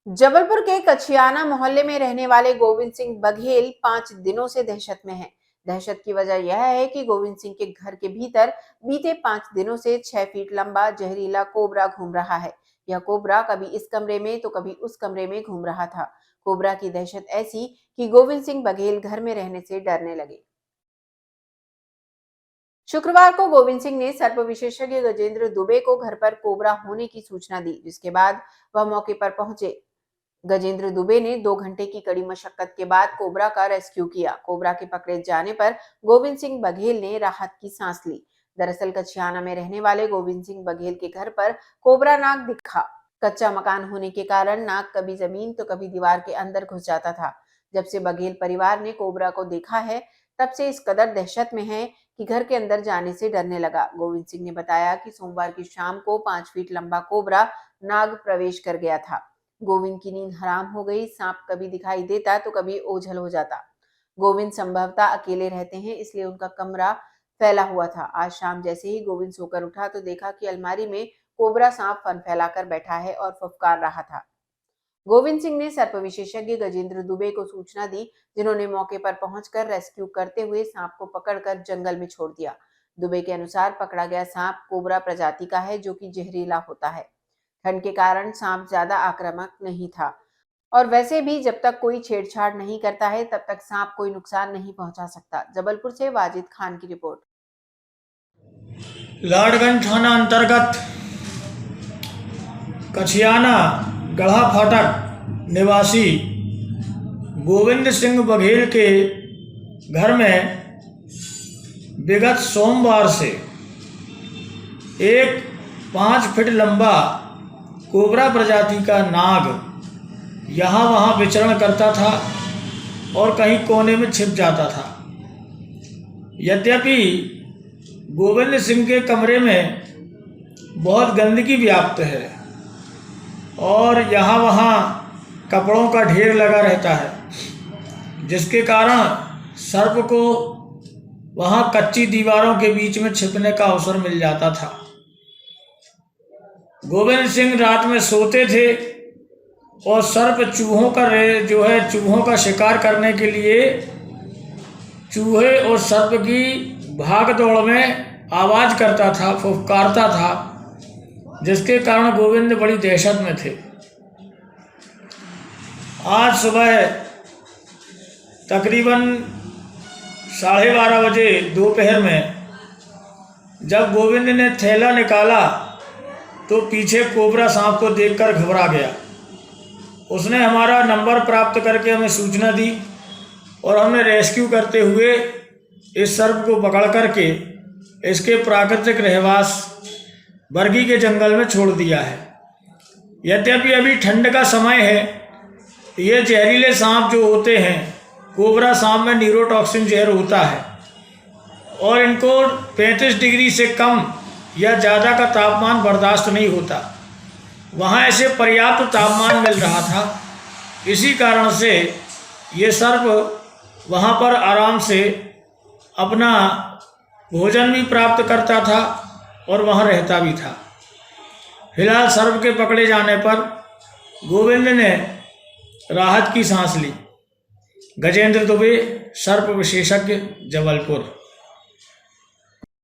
जबलपुर के कछियाना मोहल्ले में रहने वाले गोविंद सिंह बघेल 5 दिनों से दहशत में हैं। दहशत की वजह यह है कि गोविंद सिंह के घर के भीतर बीते 5 दिनों से 6 फीट लंबा जहरीला कोबरा घूम रहा है। यह कोबरा कभी इस कमरे में तो कभी उस कमरे में घूम रहा था। कोबरा की दहशत ऐसी कि गोविंद सिंह बघेल घर में रहने से डरने लगे। शुक्रवार को गोविंद सिंह ने सर्प विशेषज्ञ गजेंद्र दुबे को घर पर कोबरा होने की सूचना दी, जिसके बाद वह मौके पर पहुंचे। गजेंद्र दुबे ने 2 घंटे की कड़ी मशक्कत के बाद कोबरा का रेस्क्यू किया। कोबरा के पकड़े जाने पर गोविंद सिंह बघेल ने राहत की सांस ली। दरअसल कछियाना में रहने वाले गोविंद सिंह बघेल के घर पर कोबरा नाग दिखा। कच्चा मकान होने के कारण नाग कभी जमीन तो कभी दीवार के अंदर घुस जाता था। जब से बघेल परिवार ने कोबरा को देखा है, तब से इस कदर दहशत में है कि घर के अंदर जाने से डरने लगा। गोविंद सिंह ने बताया कि सोमवार की शाम को 5 फीट लंबा कोबरा नाग प्रवेश कर गया था। गोविंद की नींद हराम हो गई। सांप कभी दिखाई देता तो कभी ओझल हो जाता। गोविंद संभवतः अकेले रहते हैं, इसलिए उनका कमरा फैला हुआ था। आज शाम जैसे ही गोविंद सोकर उठा तो देखा कि अलमारी में कोबरा सांप फन फैलाकर बैठा है और फुफकार रहा था। गोविंद सिंह ने सर्प विशेषज्ञ गजेंद्र दुबे को सूचना दी, जिन्होंने मौके पर पहुंचकर रेस्क्यू करते हुए सांप को पकड़कर जंगल में छोड़ दिया। दुबे के अनुसार पकड़ा गया सांप कोबरा प्रजाति का है, जो कि जहरीला होता है। ठंड के कारण सांप ज्यादा आक्रामक नहीं था और वैसे भी जब तक कोई छेड़छाड़ नहीं करता है, तब तक सांप कोई नुकसान नहीं पहुंचा सकता। जबलपुर से वाजिद खान की रिपोर्ट। लाडगंज थाना अंतर्गत कछियाना गढ़ा फाटक निवासी गोविंद सिंह बघेल के घर में विगत सोमवार से एक 5 फीट लंबा कोबरा प्रजाति का नाग यहाँ वहाँ विचरण करता था और कहीं कोने में छिप जाता था। यद्यपि गोविंद सिंह के कमरे में बहुत गंदगी व्याप्त है और यहाँ वहाँ कपड़ों का ढेर लगा रहता है, जिसके कारण सर्प को वहाँ कच्ची दीवारों के बीच में छिपने का अवसर मिल जाता था। गोविंद सिंह रात में सोते थे और सर्प चूहों का शिकार करने के लिए चूहे और सर्प की भाग दौड़ में आवाज़ करता था, फुफकारता था, जिसके कारण गोविंद बड़ी दहशत में थे। आज सुबह तकरीबन 12:30 बजे दोपहर में जब गोविंद ने थैला निकाला तो पीछे कोबरा सांप को देखकर घबरा गया। उसने हमारा नंबर प्राप्त करके हमें सूचना दी और हमने रेस्क्यू करते हुए इस सर्प को पकड़ करके इसके प्राकृतिक रहवास बरगी के जंगल में छोड़ दिया है। यद्यपि अभी ठंड का समय है, ये जहरीले सांप जो होते हैं, कोबरा सांप में न्यूरोटॉक्सिन जहर होता है और इनको 35 डिग्री से कम या ज़्यादा का तापमान बर्दाश्त नहीं होता। वहाँ ऐसे पर्याप्त तापमान मिल रहा था, इसी कारण से ये सर्प वहाँ पर आराम से अपना भोजन भी प्राप्त करता था और वहाँ रहता भी था। फिलहाल सर्प के पकड़े जाने पर गोविंद ने राहत की सांस ली। गजेंद्र दुबे, सर्प विशेषज्ञ, जबलपुर।